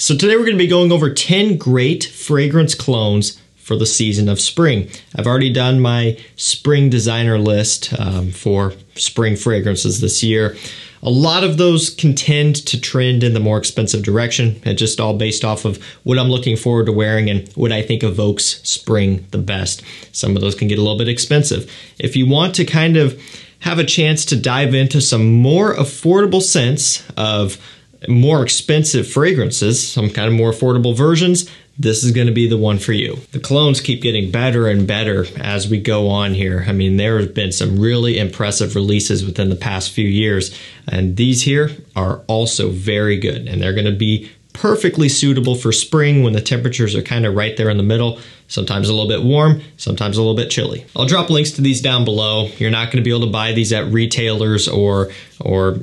So today we're going to be going over 10 great fragrance clones for the season of spring. I've already done my spring designer list for spring fragrances this year. A lot of those can tend to trend in the more expensive direction, and just all based off of what I'm looking forward to wearing and what I think evokes spring the best. Some of those can get a little bit expensive. If you want to kind of have a chance to dive into some more affordable scents of more expensive fragrances, some kind of more affordable versions, this is going to be the one for you. The clones keep getting better and better as we go on here. I mean, there have been some really impressive releases within the past few years, and these here are also very good, and they're going to be perfectly suitable for spring when the temperatures are kind of right there in the middle. Sometimes a little bit warm, sometimes a little bit chilly. I'll drop links to these down below. You're not going to be able to buy these at retailers or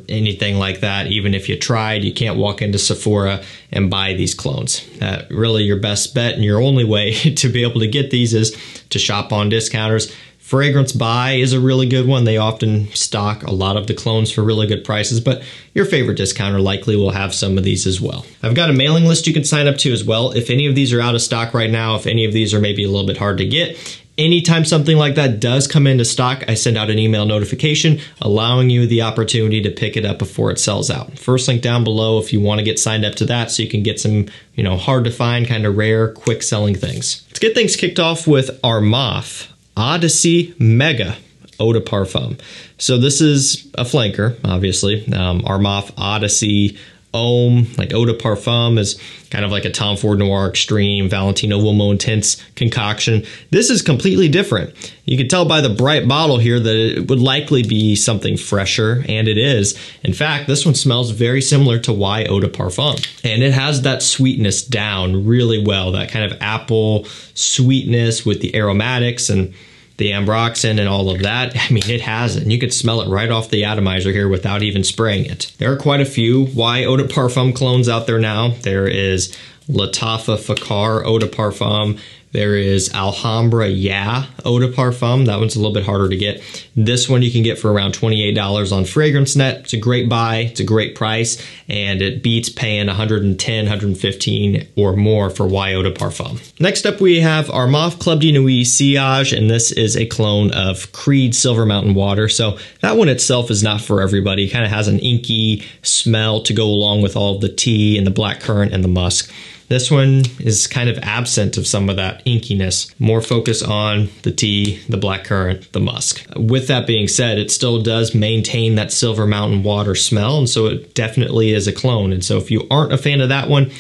anything like that. Even if you tried, you can't walk into Sephora and buy these clones. Really your best bet and your only way to be able to get these is to shop on discounters. Fragrance Buy is a really good one. They often stock a lot of the clones for really good prices, but your favorite discounter likely will have some of these as well. I've got a mailing list you can sign up to as well. If any of these are out of stock right now, if any of these are maybe a little bit hard to get, anytime something like that does come into stock, I send out an email notification allowing you the opportunity to pick it up before it sells out. First link down below if you want to get signed up to that so you can get some, hard to find, kind of rare, quick selling things. Let's get things kicked off with our Moth Odyssey Mega Eau de Parfum. So this is a flanker, obviously. Our Moth Odyssey Homme, like Eau de Parfum, is kind of like a Tom Ford Noir Extreme, Valentino Uomo Intense concoction. This is completely different. You can tell by the bright bottle here that it would likely be something fresher, and it is. In fact, this one smells very similar to Y Eau de Parfum. And it has that sweetness down really well, that kind of apple sweetness with the aromatics and the ambroxan and all of that. I mean, it has it, and you could smell it right off the atomizer here without even spraying it. There are quite a few Y Eau de Parfum clones out there now. There is Latava Fakar Eau de Parfum. There is Alhambra Yeah Eau de Parfum. That one's a little bit harder to get. This one you can get for around $28 on FragranceNet. It's a great buy, it's a great price, and it beats paying $110, $115 or more for Y Eau de Parfum. Next up we have our Moth Club Dinui Sillage, and this is a clone of Creed Silver Mountain Water. So that one itself is not for everybody. It kind of has an inky smell to go along with all of the tea and the blackcurrant and the musk. This one is kind of absent of some of that inkiness, more focus on the tea, the blackcurrant, the musk. With that being said, it still does maintain that Silver Mountain Water smell, and so it definitely is a clone. And so if you aren't a fan of that one,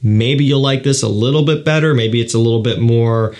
maybe you'll like this a little bit better. Maybe it's a little bit more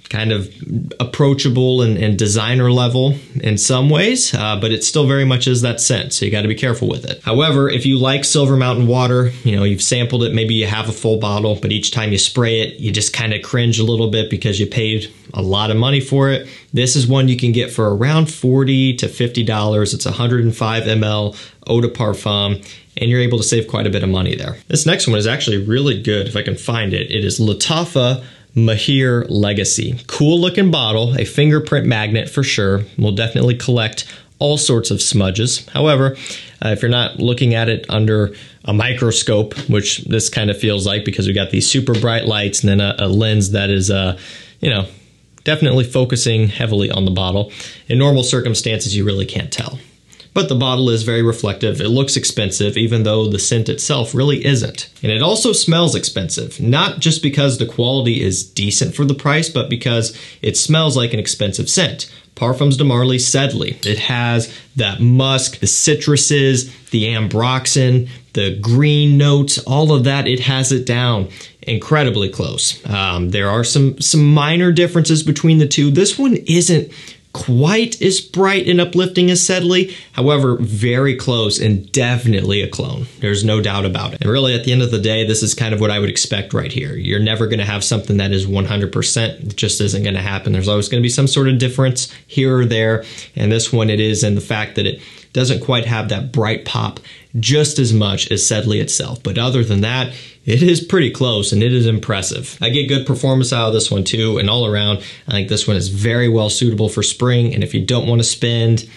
kind of approachable and designer level in some ways, but it still very much is that scent, so you got to be careful with it. However, if you like Silver Mountain Water, you've sampled it, maybe you have a full bottle, but each time you spray it, you just kind of cringe a little bit because you paid a lot of money for it. This is one you can get for around $40 to $50. It's 105 ml Eau de Parfum, and you're able to save quite a bit of money there. This next one is actually really good if I can find it. It is Latava Mahir Legacy. Cool looking bottle, a fingerprint magnet for sure. Will definitely collect all sorts of smudges. However, if you're not looking at it under a microscope, which this kind of feels like because we got these super bright lights and then a lens that is, definitely focusing heavily on the bottle. In normal circumstances, you really can't tell. But the bottle is very reflective. It looks expensive, even though the scent itself really isn't. And it also smells expensive, not just because the quality is decent for the price, but because it smells like an expensive scent. Parfums de Marly Sedley. It has that musk, the citruses, the ambroxan, the green notes, all of that. It has it down incredibly close. There are some minor differences between the two. This one isn't quite as bright and uplifting as Sedley, however, very close and definitely a clone. There's no doubt about it. And really, at the end of the day, this is kind of what I would expect right here. You're never going to have something that is 100%. It just isn't going to happen. There's always going to be some sort of difference here or there, and this one it is in the fact that it doesn't quite have that bright pop just as much as Sedley itself. But other than that, it is pretty close and it is impressive. I get good performance out of this one too, and all around, I think this one is very well suitable for spring. And if you don't want to spend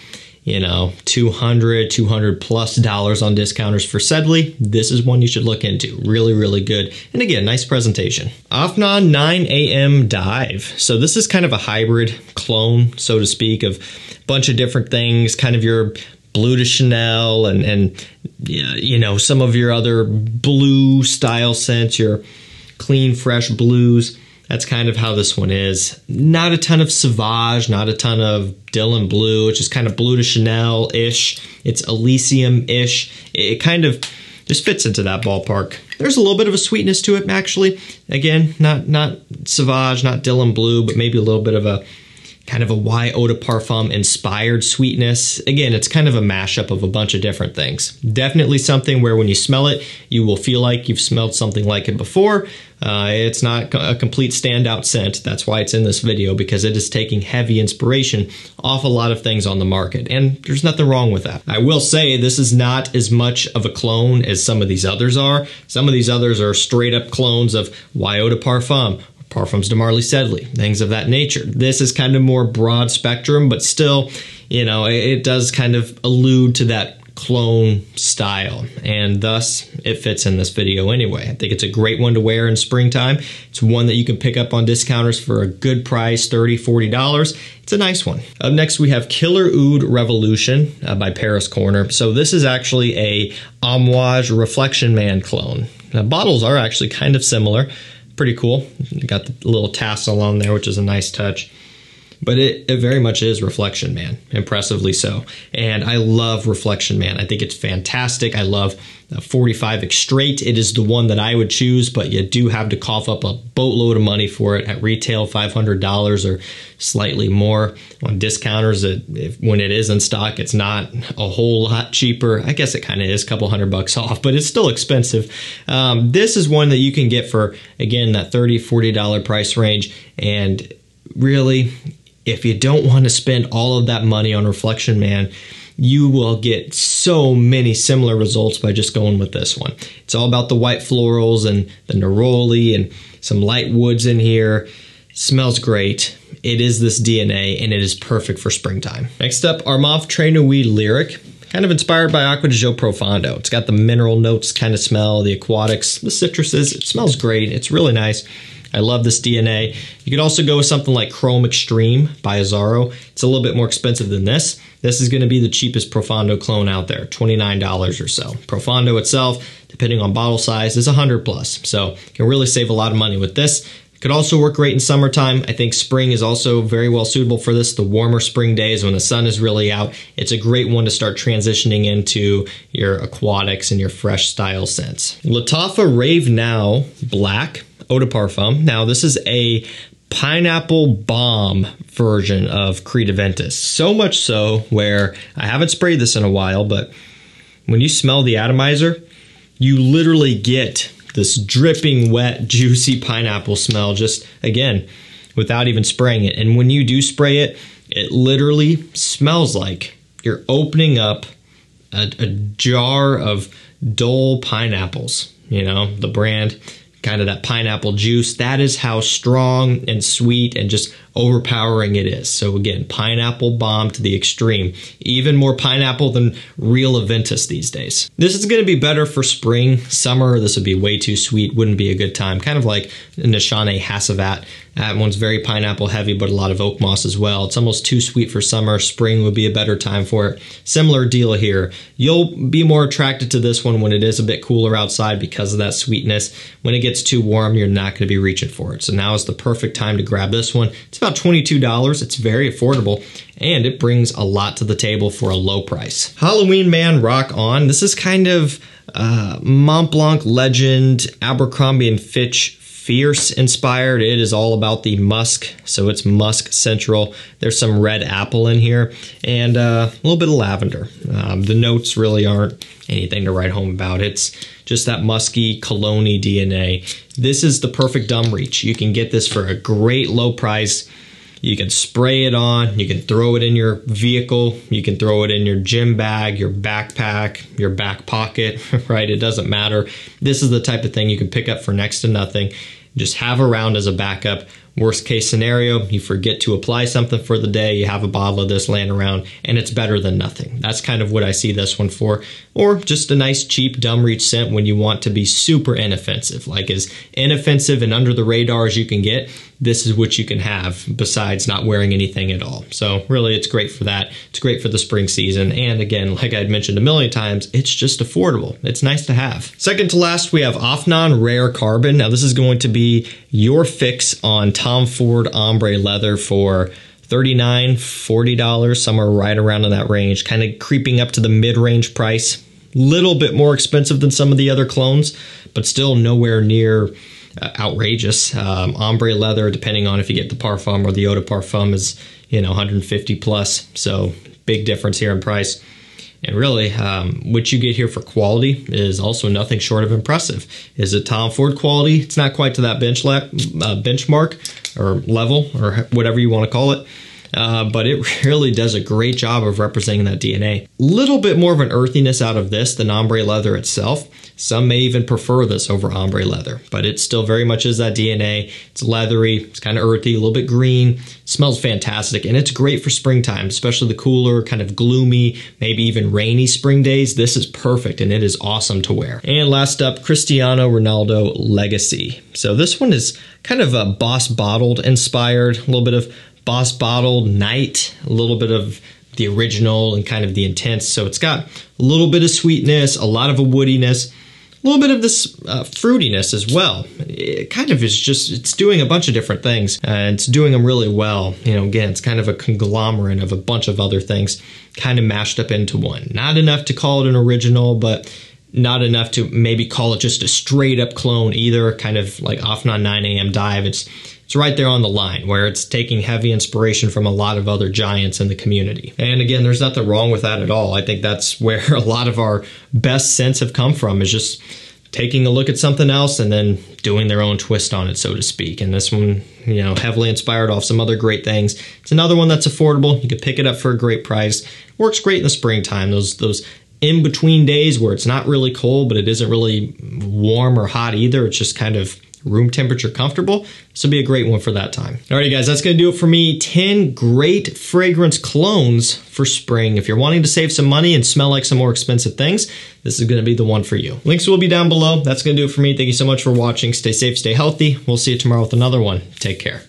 you know, $200 plus on discounters for Sedley, this is one you should look into. Really, really good. And again, nice presentation. Oftenaw 9 AM Dive. So this is kind of a hybrid clone, so to speak, of a bunch of different things, kind of your Blue de Chanel and you know, some of your other blue style scents, your clean, fresh blues. That's kind of how this one is. Not a ton of Sauvage, not a ton of Dylan Blue. It's just kind of Blue de Chanel-ish. It's Elysium-ish. It kind of just fits into that ballpark. There's a little bit of a sweetness to it, actually. Again, not Sauvage, not Dylan Blue, but maybe a little bit of a kind of a Y Eau de Parfum inspired sweetness. Again, it's kind of a mashup of a bunch of different things. Definitely something where when you smell it, you will feel like you've smelled something like it before. It's not a complete standout scent. That's why it's in this video, because it is taking heavy inspiration off a lot of things on the market, and there's nothing wrong with that. I will say this is not as much of a clone as some of these others are. Some of these others are straight up clones of Y Eau de Parfum, Parfums de Marly Sedley, things of that nature. This is kind of more broad spectrum, but still, you know, it does kind of allude to that clone style, and thus it fits in this video anyway. I think it's a great one to wear in springtime. It's one that you can pick up on discounters for a good price, $30, $40. It's a nice one. Up next, we have Killer Ood Revolution by Paris Corner. So this is actually a Amouage Reflection Man clone. The bottles are actually kind of similar. Pretty cool. Got the little tassel on there, which is a nice touch. But it very much is Reflection Man, impressively so. And I love Reflection Man. I think it's fantastic. I love 45 Extrait. It is the one that I would choose, but you do have to cough up a boatload of money for it. At retail, $500 or slightly more. On discounters, when it is in stock, it's not a whole lot cheaper. I guess it kind of is a couple $100 off, but it's still expensive. This is one that you can get for, again, that $30, $40 price range. And really, if you don't want to spend all of that money on Reflection Man, you will get so many similar results by just going with this one. It's all about the white florals and the neroli and some light woods in here. It smells great. It is this DNA, and it is perfect for springtime. Next up, our Moth Train Lyric. Kind of inspired by Acqua di Gio Profondo. It's got the mineral notes kind of smell, the aquatics, the citruses. It smells great. It's really nice. I love this DNA. You could also go with something like Chrome Extreme by Azzaro. It's a little bit more expensive than this. This is going to be the cheapest Profondo clone out there, $29 or so. Profondo itself, depending on bottle size, is $100 plus. So you can really save a lot of money with this. Could also work great in summertime. I think spring is also very well suitable for this. The warmer spring days when the sun is really out, it's a great one to start transitioning into your aquatics and your fresh style scents. Latava Rave Now Black Eau de Parfum. Now this is a pineapple bomb version of Creed Aventus. So much so where I haven't sprayed this in a while, but when you smell the atomizer, you literally get this dripping, wet, juicy pineapple smell just, again, without even spraying it. And when you do spray it, it literally smells like you're opening up a jar of Dole pineapples, you know, the brand, kind of that pineapple juice. That is how strong and sweet and just overpowering it is. So again, pineapple bomb to the extreme. Even more pineapple than real Aventus these days. This is going to be better for spring. Summer, this would be way too sweet. Wouldn't be a good time. Kind of like Nishane Hassavat. That one's very pineapple heavy, but a lot of oak moss as well. It's almost too sweet for summer. Spring would be a better time for it. Similar deal here. You'll be more attracted to this one when it is a bit cooler outside because of that sweetness. When it gets too warm, you're not going to be reaching for it. So now is the perfect time to grab this one. It's about $22. It's very affordable, and it brings a lot to the table for a low price. Halloween Man Rock On. This is kind of Mont Blanc Legend, Abercrombie & Fitch Fierce inspired. It is all about the musk, so it's musk central. There's some red apple in here and a little bit of lavender. The notes really aren't anything to write home about. It's just that musky cologne-y DNA. This is the perfect dumb reach. You can get this for a great low price. You can spray it on, you can throw it in your vehicle, you can throw it in your gym bag, your backpack, your back pocket, right? It doesn't matter. This is the type of thing you can pick up for next to nothing. Just have around as a backup Worst case scenario, you forget to apply something for the day, you have a bottle of this laying around, and it's better than nothing. That's kind of what I see this one for. Or just a nice, cheap, dumb reach scent when you want to be super inoffensive. Like as inoffensive and under the radar as you can get, this is what you can have besides not wearing anything at all. So really, it's great for that. It's great for the spring season. And again, like I'd mentioned a million times, it's just affordable. It's nice to have. Second to last, we have Oftenaw Rare Carbon. Now this is going to be your fix on Tom Ford ombre leather for $39, $40, somewhere right around in that range, kind of creeping up to the mid-range price. Little bit more expensive than some of the other clones, but still nowhere near outrageous. Ombre leather, depending on if you get the Parfum or the Eau de Parfum, is 150 plus. So big difference here in price. And really, what you get here for quality is also nothing short of impressive. Is it Tom Ford quality? It's not quite to that benchmark or level or whatever you want to call it. But it really does a great job of representing that DNA. Little bit more of an earthiness out of this than ombre leather itself. Some may even prefer this over ombre leather, but it still very much is that DNA. It's leathery, it's kind of earthy, a little bit green, smells fantastic, and it's great for springtime, especially the cooler, kind of gloomy, maybe even rainy spring days. This is perfect, and it is awesome to wear. And last up, Cristiano Ronaldo Legacy. So this one is kind of a Boss Bottled inspired, a little bit of Boss Bottled Night, a little bit of the original and kind of the intense. So it's got a little bit of sweetness, a lot of a woodiness, a little bit of this fruitiness as well. It kind of is just, it's doing a bunch of different things and it's doing them really well. Again, it's kind of a conglomerate of a bunch of other things kind of mashed up into one. Not enough to call it an original, but not enough to maybe call it just a straight up clone either, kind of like Oftenaw 9 AM Dive. It's right there on the line where it's taking heavy inspiration from a lot of other giants in the community. And again, there's nothing wrong with that at all. I think that's where a lot of our best scents have come from, is just taking a look at something else and then doing their own twist on it, so to speak. And this one, heavily inspired off some other great things. It's another one that's affordable. You can pick it up for a great price. Works great in the springtime. Those in-between days where it's not really cold, but it isn't really warm or hot either. It's just kind of room temperature comfortable. This will be a great one for that time. Alrighty guys, that's gonna do it for me. 10 great fragrance clones for spring. If you're wanting to save some money and smell like some more expensive things, this is gonna be the one for you. Links will be down below. That's gonna do it for me. Thank you so much for watching. Stay safe, stay healthy. We'll see you tomorrow with another one. Take care.